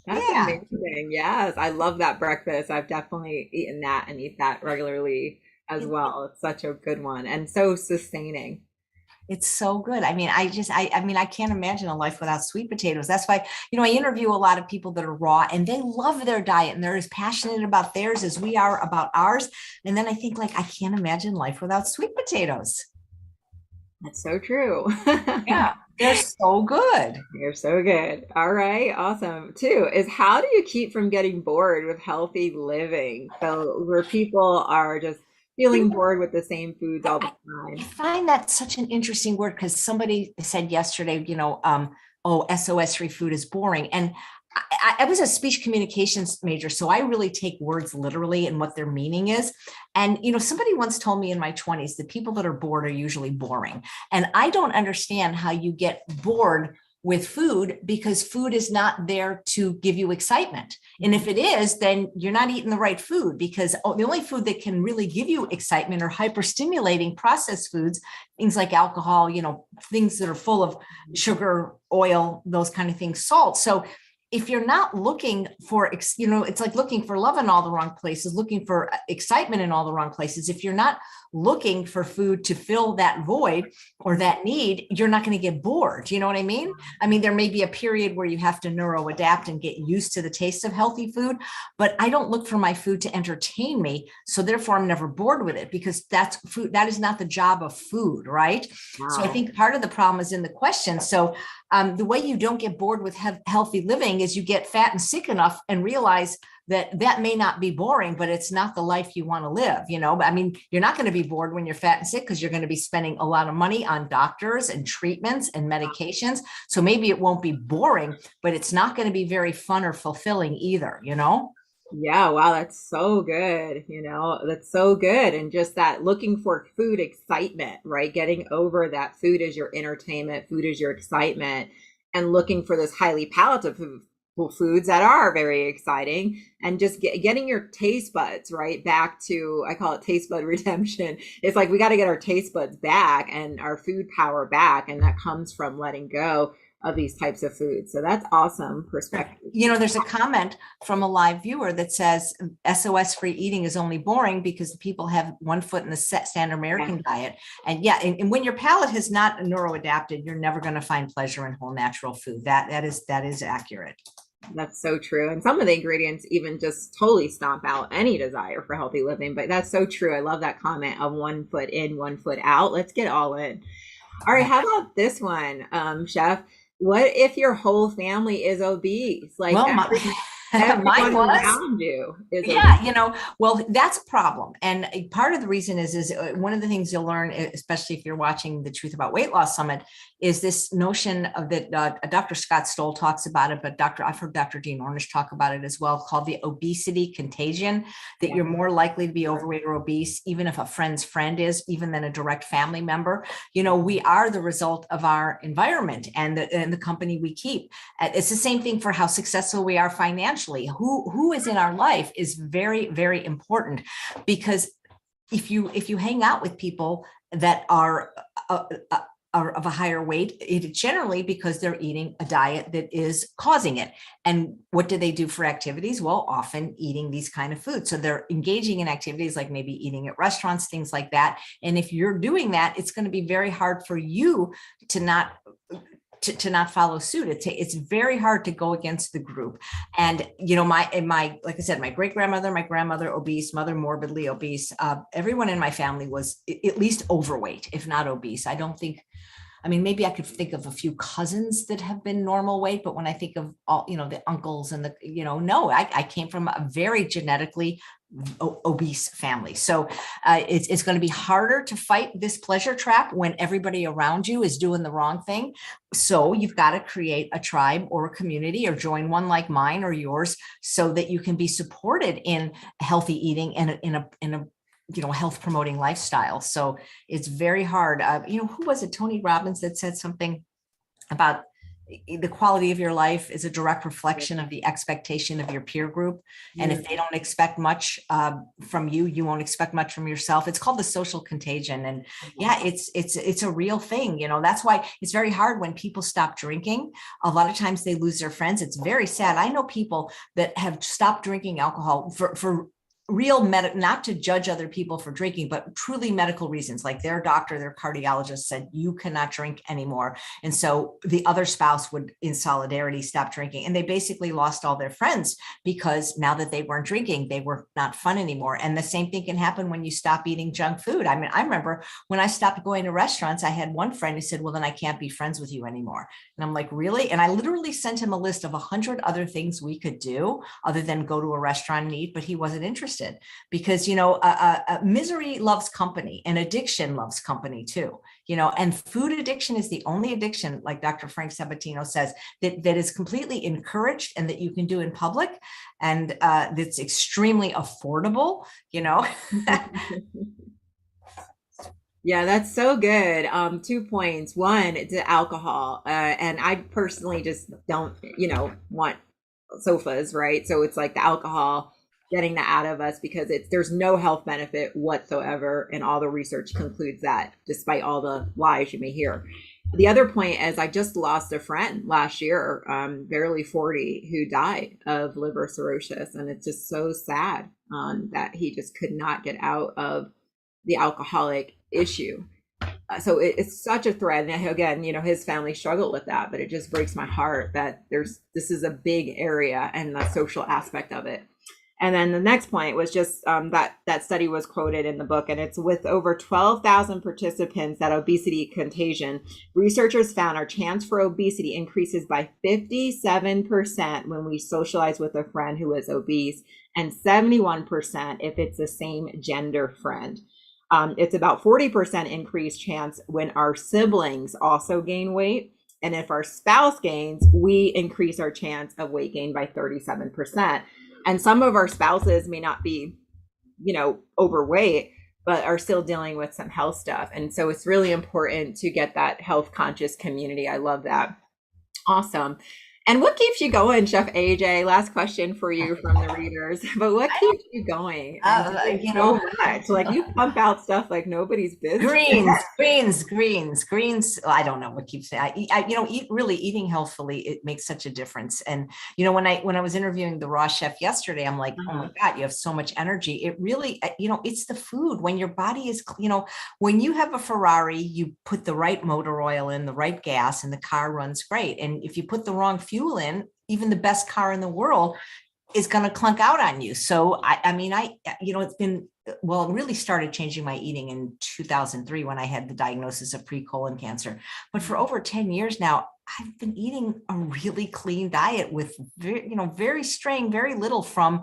That's amazing. Yes, I love that breakfast. I've definitely eaten that and eat that regularly as well. It's such a good one and so sustaining. It's so good. I mean, I can't imagine a life without sweet potatoes. That's why, I interview a lot of people that are raw and they love their diet and they're as passionate about theirs as we are about ours. And then I think I can't imagine life without sweet potatoes. That's so true. Yeah, they're so good. You're so good. All right, awesome. 2 is, how do you keep from getting bored with healthy living? So where people are just feeling bored with the same foods all the time. I find that such an interesting word because somebody said yesterday, SOS free food is boring. And I was a speech communications major, so I really take words literally and what their meaning is. And, somebody once told me in my 20s that people that are bored are usually boring. And I don't understand how you get bored with food because food is not there to give you excitement. And if it is, then you're not eating the right food because the only food that can really give you excitement are hyperstimulating processed foods, things like alcohol, things that are full of sugar, oil, those kind of things, salt. So if you're not looking for, it's like looking for love in all the wrong places, looking for excitement in all the wrong places. If you're not looking for food to fill that void or that need, you're not going to get bored. You know what I mean? I mean, there may be a period where you have to neuroadapt and get used to the taste of healthy food, but I don't look for my food to entertain me. So therefore I'm never bored with it, because that's food. That is not the job of food. Right. Wow. So I think part of the problem is in the question. So the way you don't get bored with healthy living is you get fat and sick enough and realize that may not be boring, but it's not the life you want to live, But I mean, you're not going to be bored when you're fat and sick, because you're going to be spending a lot of money on doctors and treatments and medications. So maybe it won't be boring, but it's not going to be very fun or fulfilling either, Yeah, wow, that's so good. That's so good. And just that looking for food excitement, right? Getting over that food is your entertainment, food is your excitement, and looking for those highly palatable foods that are very exciting, and just getting your taste buds right back to, I call it taste bud redemption. It's like we got to get our taste buds back and our food power back. And that comes from letting go of these types of foods. So that's awesome perspective. There's a comment from a live viewer that says SOS free eating is only boring because people have one foot in the standard American diet. And and when your palate has not neuroadapted, you're never going to find pleasure in whole natural food. That is accurate. That's so true. And some of the ingredients even just totally stomp out any desire for healthy living. But that's so true. I love that comment of 1 foot in, 1 foot out. Let's get all in. All right. How about this one, Chef? What if your whole family is obese? Like, well, everyone around you is obese. Well, that's a problem. And part of the reason is one of the things you'll learn, especially if you're watching the Truth About Weight Loss Summit, is this notion of that Dr. Scott Stoll talks about it, but I've heard Dr. Dean Ornish talk about it as well, called the obesity contagion, that you're more likely to be overweight or obese, even if a friend's friend is, even than a direct family member. We are the result of our environment and the company we keep. It's the same thing for how successful we are financially. Who is in our life is very, very important, because if you hang out with people that are of a higher weight, it's generally because they're eating a diet that is causing it. And what do they do for activities? Well, often eating these kind of foods. So they're engaging in activities like maybe eating at restaurants, things like that. And if you're doing that, it's going to be very hard for you to not follow suit. It's very hard to go against the group. And, like I said, my great-grandmother, my grandmother, obese, mother, morbidly obese. Everyone in my family was at least overweight, if not obese. Maybe I could think of a few cousins that have been normal weight, but when I think of all, the uncles and no, I came from a very genetically obese family. So it's going to be harder to fight this pleasure trap when everybody around you is doing the wrong thing. So you've got to create a tribe or a community, or join one like mine or yours, so that you can be supported in healthy eating and in a health promoting lifestyle. So it's very hard. Who was it? Tony Robbins that said something about the quality of your life is a direct reflection of the expectation of your peer group. And if they don't expect much from you, you won't expect much from yourself. It's called the social contagion. And it's a real thing. That's why it's very hard when people stop drinking. A lot of times they lose their friends. It's very sad. I know people that have stopped drinking alcohol for real not to judge other people for drinking, but truly medical reasons. Like their doctor, their cardiologist said, you cannot drink anymore. And so the other spouse would, in solidarity, stop drinking. And they basically lost all their friends, because now that they weren't drinking, they were not fun anymore. And the same thing can happen when you stop eating junk food. I remember when I stopped going to restaurants, I had one friend who said, well, then I can't be friends with you anymore. And I'm like, really? And I literally sent him a list of 100 other things we could do other than go to a restaurant and eat, but he wasn't interested. Because, misery loves company, and addiction loves company too, and food addiction is the only addiction, like Dr. Frank Sabatino says, that is completely encouraged and that you can do in public, and that's extremely affordable, Yeah, that's so good. 2 points. One, it's alcohol. And I personally just don't, want sofas, right? So it's like the alcohol, getting that out of us, because there's no health benefit whatsoever. And all the research concludes that, despite all the lies you may hear. The other point is I just lost a friend last year, barely 40, who died of liver cirrhosis. And it's just so sad that he just could not get out of the alcoholic issue. So it's such a threat. And again, his family struggled with that, but it just breaks my heart that this is a big area and the social aspect of it. And then the next point was just that study was quoted in the book, and it's with over 12,000 participants that obesity contagion, researchers found our chance for obesity increases by 57% when we socialize with a friend who is obese, and 71% if it's the same gender friend. It's about 40% increased chance when our siblings also gain weight. And if our spouse gains, we increase our chance of weight gain by 37%. And some of our spouses may not be, overweight, but are still dealing with some health stuff. And so it's really important to get that health conscious community. I love that. Awesome. And what keeps you going, Chef AJ? Last question for you from the readers. But what keeps you going? So much. Like, you pump out stuff like nobody's business. Greens. I don't know what keeps me. Eating healthfully, it makes such a difference. And when I was interviewing the raw chef yesterday, I'm like, oh my God, you have so much energy. It really, it's the food. When your body is, when you have a Ferrari, you put the right motor oil in, the right gas, and the car runs great. And if you put the wrong fuel in, even the best car in the world is going to clunk out on you. So it's been, it really started changing my eating in 2003 when I had the diagnosis of pre-colon cancer. But for over 10 years now, I've been eating a really clean diet with very straying very little from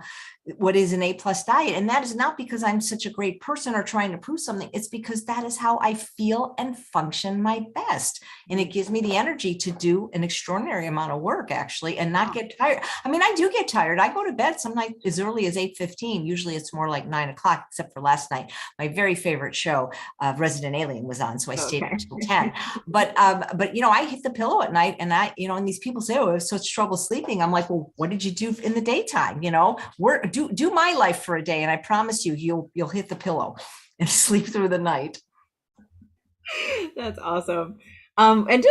what is an A+ diet. And that is not because I'm such a great person or trying to prove something. It's because that is how I feel and function my best. And it gives me the energy to do an extraordinary amount of work, actually, and not get tired. I mean, I do get tired. I go to bed some night as early as 8:15. Usually it's more like 9 o'clock, except for last night. My very favorite show, Resident Alien, was on. So I stayed until 10. But I hit the pillow at night, and and these people say, oh, I have such trouble sleeping. I'm like, well, what did you do in the daytime? Do my life for a day, and I promise you'll hit the pillow and sleep through the night. That's awesome. And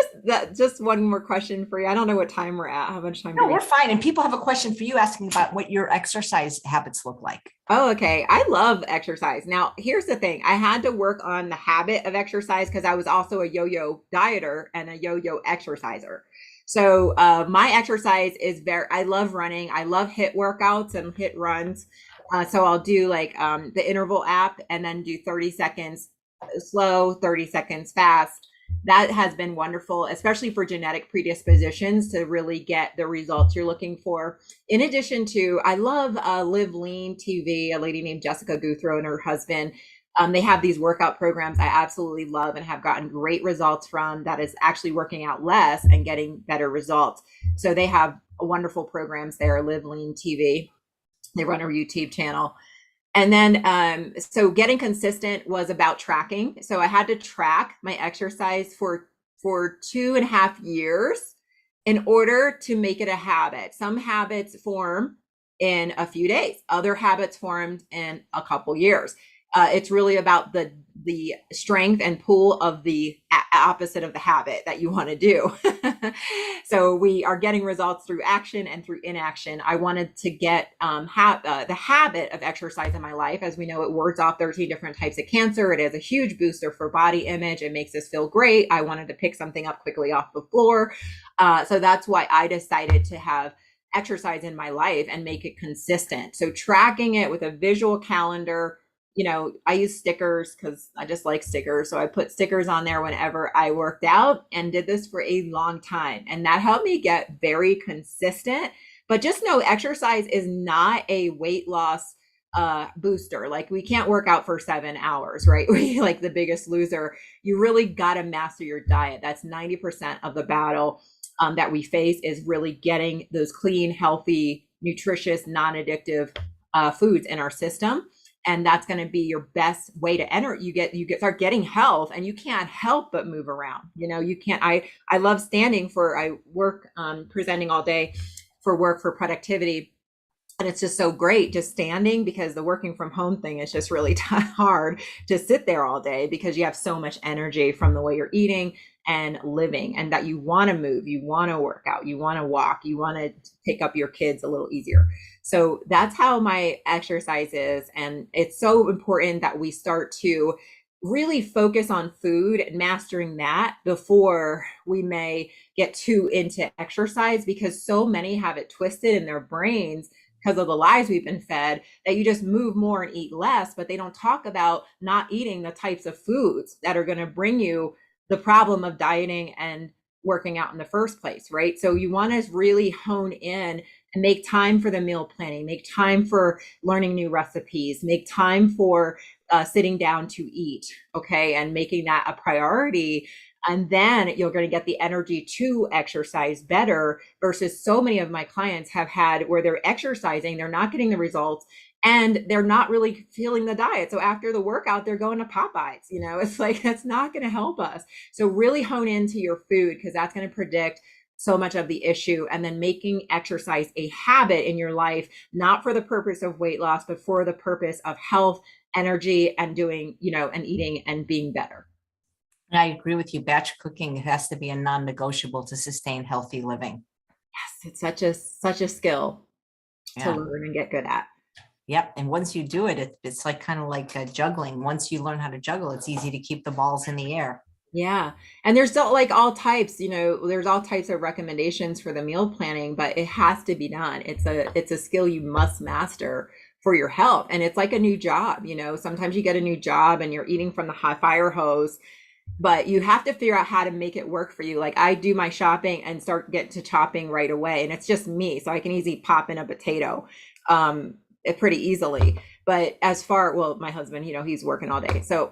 just one more question for you. I don't know what time we're at. How much time? No, we're fine. And people have a question for you, asking about what your exercise habits look like. Oh, okay. I love exercise. Now, here's the thing. I had to work on the habit of exercise because I was also a yo-yo dieter and a yo-yo exerciser. So my exercise is I love running. I love HIIT workouts and HIIT runs. So I'll do like the interval app and then do 30 seconds slow, 30 seconds fast. That has been wonderful, especially for genetic predispositions to really get the results you're looking for. In addition to, I love Live Lean TV, a lady named Jessica Guthrow and her husband. They have these workout programs I absolutely love and have gotten great results from, that is actually working out less and getting better results. So they have wonderful programs there, Live Lean TV. They run a YouTube channel. And then, so getting consistent was about tracking. So I had to track my exercise for 2.5 years in order to make it a habit. Some habits form in a few days, other habits formed in a couple years. It's really about the strength and pull of the opposite of the habit that you want to do. So we are getting results through action and through inaction. I wanted to get the habit of exercise in my life. As we know, it wards off 13 different types of cancer. It is a huge booster for body image. It makes us feel great. I wanted to pick something up quickly off the floor. So that's why I decided to have exercise in my life and make it consistent. So tracking it with a visual calendar. I use stickers because I just like stickers. So I put stickers on there whenever I worked out, and did this for a long time. And that helped me get very consistent. But just know, exercise is not a weight loss booster. Like, we can't work out for 7 hours, right? We like The Biggest Loser. You really got to master your diet. That's 90% of the battle that we face, is really getting those clean, healthy, nutritious, non-addictive foods in our system. And that's going to be your best way to enter. You start getting health, and you can't help but move around. You can't, I love standing I work presenting all day for work, for productivity. And it's just so great just standing, because the working from home thing is just really hard to sit there all day because you have so much energy from the way you're eating and living, and that you want to move, you want to work out, you want to walk, you want to pick up your kids a little easier. So that's how my exercise is. And it's so important that we start to really focus on food and mastering that before we may get too into exercise, because so many have it twisted in their brains because of the lies we've been fed, that you just move more and eat less, but they don't talk about not eating the types of foods that are going to bring you the problem of dieting and working out in the first place, right? So you want to really hone in and make time for the meal planning, make time for learning new recipes, make time for sitting down to eat, okay, and making that a priority. And then you're going to get the energy to exercise better, versus so many of my clients have had where they're exercising, they're not getting the results, and they're not really feeling the diet. So after the workout, they're going to Popeyes. It's like, that's not going to help us. So really hone into your food, because that's going to predict so much of the issue. And then making exercise a habit in your life, not for the purpose of weight loss, but for the purpose of health, energy, and doing, and eating and being better. I agree with you. Batch cooking has to be a non-negotiable to sustain healthy living. Yes, it's such a skill to learn and get good at. Yep. And once you do it, it's like kind of like juggling. Once you learn how to juggle, it's easy to keep the balls in the air. Yeah. And there's still like all types, there's all types of recommendations for the meal planning, but it has to be done. It's a skill you must master for your health. And it's like a new job. Sometimes you get a new job and you're eating from the hot fire hose, but you have to figure out how to make it work for you. Like I do my shopping and start getting to chopping right away, and it's just me. So I can easily pop in a potato pretty easily. But well, my husband, he's working all day. So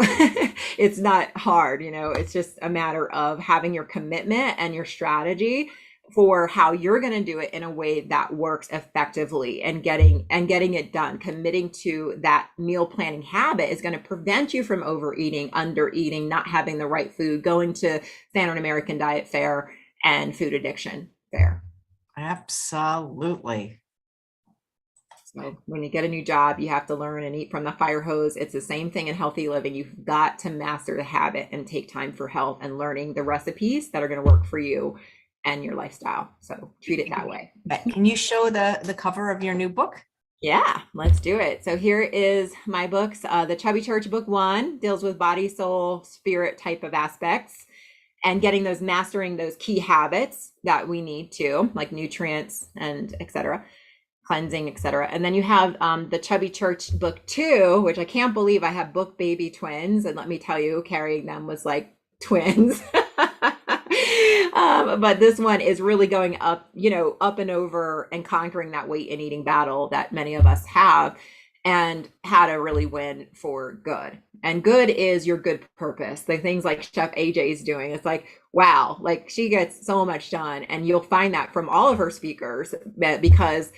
it's not hard, it's just a matter of having your commitment and your strategy for how you're going to do it in a way that works effectively, and getting it done. Committing to that meal planning habit is going to prevent you from overeating, undereating, not having the right food, going to Standard American Diet Fair and food addiction fair. Absolutely. So when you get a new job, you have to learn and eat from the fire hose. It's the same thing in healthy living. You've got to master the habit and take time for health and learning the recipes that are going to work for you and your lifestyle. So treat it that way. Can you show the cover of your new book? Yeah, let's do it. So here is my books. The Chubby Church Book 1 deals with body, soul, spirit type of aspects, and mastering those key habits that we need to, like nutrients and etc., cleansing, etc. And then you have the Chubby Church Book 2, which I can't believe I have book baby twins. And let me tell you, carrying them was like twins. But this one is really going up, up and over and conquering that weight and eating battle that many of us have, and how to really win for good. And good is your good purpose. The things like Chef AJ is doing, it's like, wow, like she gets so much done. And you'll find that from all of her speakers, because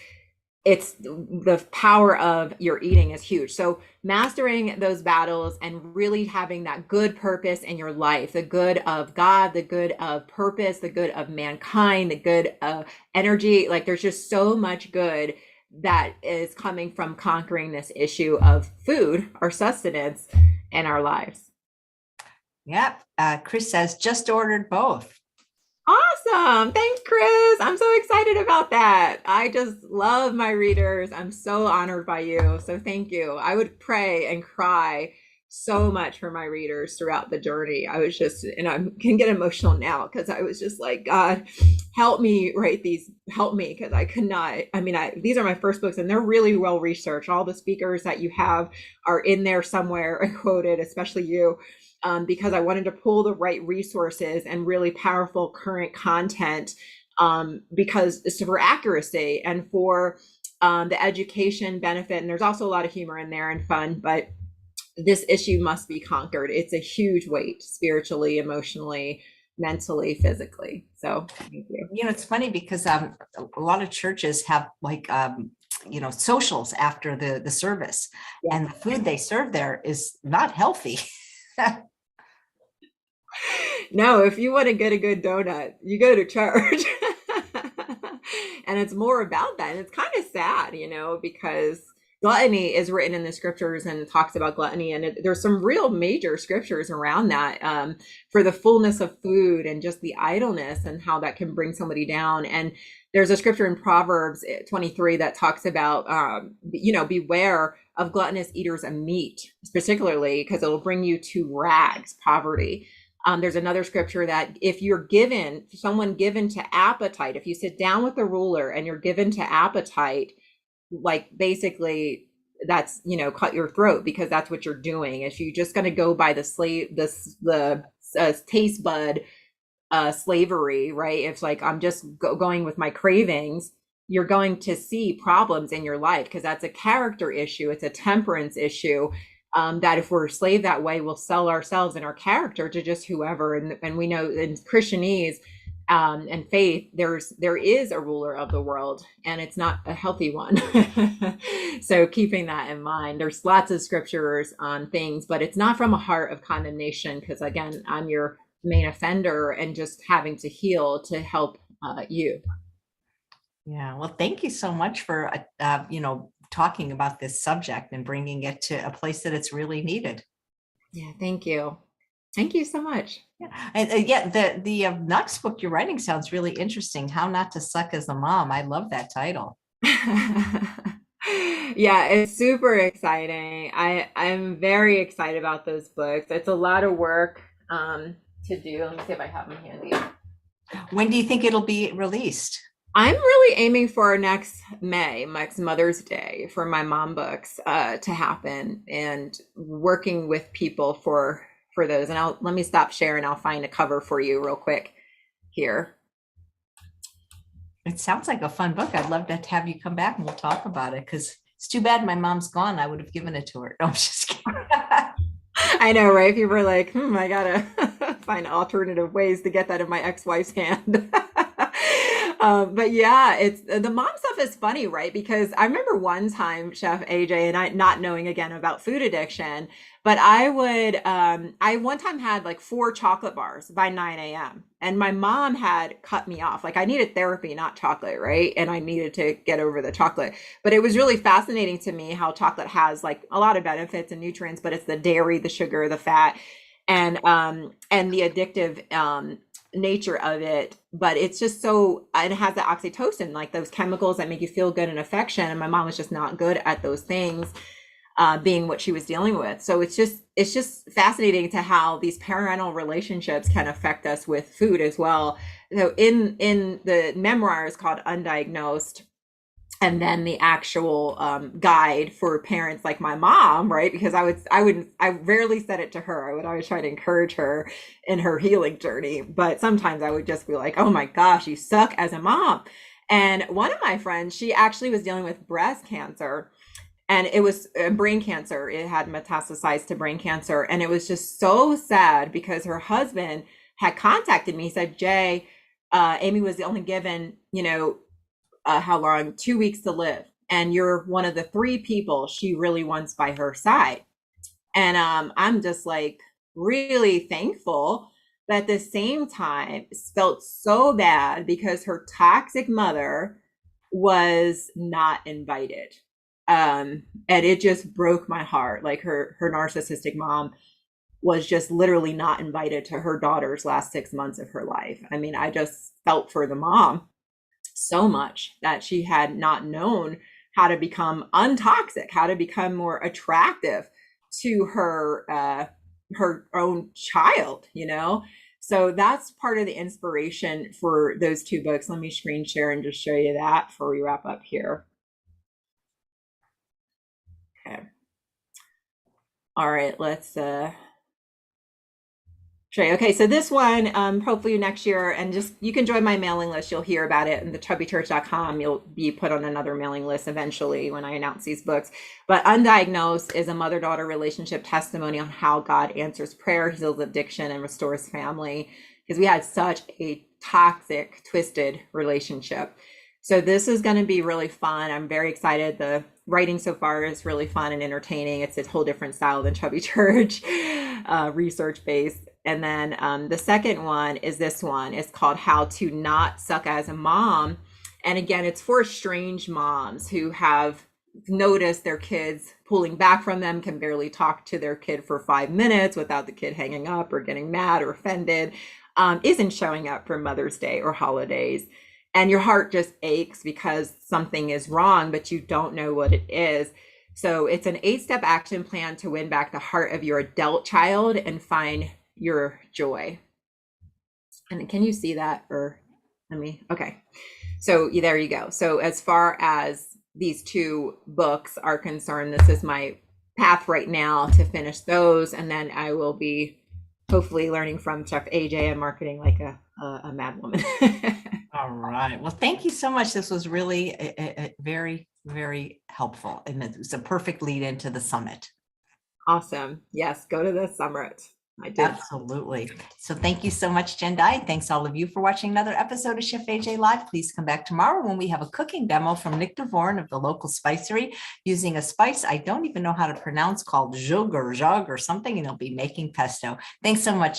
it's the power of your eating is huge. So mastering those battles and really having that good purpose in your life, the good of God, the good of purpose, the good of mankind, the good of energy. Like there's just so much good that is coming from conquering this issue of food, our sustenance, and our lives. Yep. Chris says, just ordered both. Awesome. Thanks, Chris. I'm so excited about that. I just love my readers. I'm so honored by you. So thank you. I would pray and cry so much for my readers throughout the journey. I was just, and I can get emotional now because I was just like, God, help me write these, help me, because I could not. I mean, these are my first books and they're really well researched. All the speakers that you have are in there somewhere and quoted, especially you. Because I wanted to pull the right resources and really powerful current content, because it's for accuracy and for the education benefit. And there's also a lot of humor in there and fun, but this issue must be conquered. It's a huge weight, spiritually, emotionally, mentally, physically. So thank you. It's funny because a lot of churches have like, socials after the service, yeah. And the food they serve there is not healthy. No, if you want to get a good donut, you go to church. And it's more about that. And it's kind of sad, because gluttony is written in the scriptures and talks about gluttony. And there's some real major scriptures around that, for the fullness of food and just the idleness and how that can bring somebody down. And there's a scripture in Proverbs 23 that talks about, beware of gluttonous eaters of meat, particularly because it'll bring you to rags, poverty. There's another scripture that if you're someone given to appetite, if you sit down with the ruler and you're given to appetite, like basically that's, cut your throat, because that's what you're doing. If you're just going to go by the taste bud slavery, right? It's like, I'm just going with my cravings. You're going to see problems in your life, because that's a character issue. It's a temperance issue. That if we're enslaved that way, we'll sell ourselves and our character to just whoever. And we know in Christianese and faith, there is a ruler of the world, and it's not a healthy one. So keeping that in mind, there's lots of scriptures on things, but it's not from a heart of condemnation, because again, I'm your main offender and just having to heal to help you. Yeah. Well, thank you so much for, talking about this subject and bringing it to a place that it's really needed. Yeah. Thank you. Thank you so much. Yeah. And the next book you're writing sounds really interesting. How Not to Suck as a Mom. I love that title. Yeah, it's super exciting. I'm very excited about those books. It's a lot of work to do. Let me see if I have them handy. When do you think it'll be released? I'm really aiming for next Mother's Day, for my mom books to happen, and working with people for those. And let me stop sharing. I'll find a cover for you real quick here. It sounds like a fun book. I'd love to have you come back and we'll talk about it, because it's too bad my mom's gone. I would have given it to her. No, I'm just kidding. I know, right? People are like, I gotta find alternative ways to get that in my ex-wife's hand. But yeah, it's the mom stuff is funny, right? Because I remember one time, Chef AJ, and I, not knowing again about food addiction, but I one time had like 4 chocolate bars by 9 a.m. And my mom had cut me off. Like, I needed therapy, not chocolate, right? And I needed to get over the chocolate. But it was really fascinating to me how chocolate has like a lot of benefits and nutrients, but it's the dairy, the sugar, the fat, and the addictive nature of it. But it's just so, it has the oxytocin, like those chemicals that make you feel good and affection. And my mom was just not good at those things, being what she was dealing with. So it's just fascinating to how these parental relationships can affect us with food as well. So in the memoir is called Undiagnosed, and then the actual guide for parents like my mom, right? Because I rarely said it to her. I would always try to encourage her in her healing journey. But sometimes I would just be like, oh my gosh, you suck as a mom. And one of my friends, she actually was dealing with breast cancer, and it was brain cancer. It had metastasized to brain cancer. And it was just so sad because her husband had contacted me, said, Jay, Amy was only given, how long? 2 weeks to live. And you're one of the 3 people she really wants by her side. And I'm just like really thankful. But at the same time, felt so bad because her toxic mother was not invited. And it just broke my heart. Like her narcissistic mom was just literally not invited to her daughter's last 6 months of her life. I mean, I just felt for the mom so much that she had not known how to become untoxic, how to become more attractive to her own child, So that's part of the inspiration for those 2 books. Let me screen share and just show you that before we wrap up here. Okay. All right, let's show you. Okay, so this one, hopefully next year, and just you can join my mailing list. You'll hear about it in the chubbychurch.com. You'll be put on another mailing list eventually when I announce these books. But Undiagnosed is a mother-daughter relationship testimony on how God answers prayer, heals addiction, and restores family. Because we had such a toxic, twisted relationship. So this is going to be really fun. I'm very excited. The writing so far is really fun and entertaining. It's a whole different style than Chubby Church, research-based. And then the second one is this one. It's called How to Not Suck as a Mom. And again, it's for estranged moms who have noticed their kids pulling back from them, can barely talk to their kid for 5 minutes without the kid hanging up or getting mad or offended, isn't showing up for Mother's Day or holidays. And your heart just aches because something is wrong, but you don't know what it is. So it's an 8-step action plan to win back the heart of your adult child and find your joy. And can you see that? Or let me, okay. So there you go. So as far as these 2 books are concerned, this is my path right now to finish those. And then I will be hopefully learning from Chef AJ and marketing like a mad woman. All right. Well, thank you so much. This was really very, very helpful. And it was a perfect lead into the summit. Awesome. Yes. Go to the summit. I did. Absolutely. So thank you so much, Jendayi. Thanks all of you for watching another episode of Chef AJ Live. Please come back tomorrow when we have a cooking demo from Nick DeVorn of the local spicery using a spice I don't even know how to pronounce called jug or something, and he'll be making pesto. Thanks so much.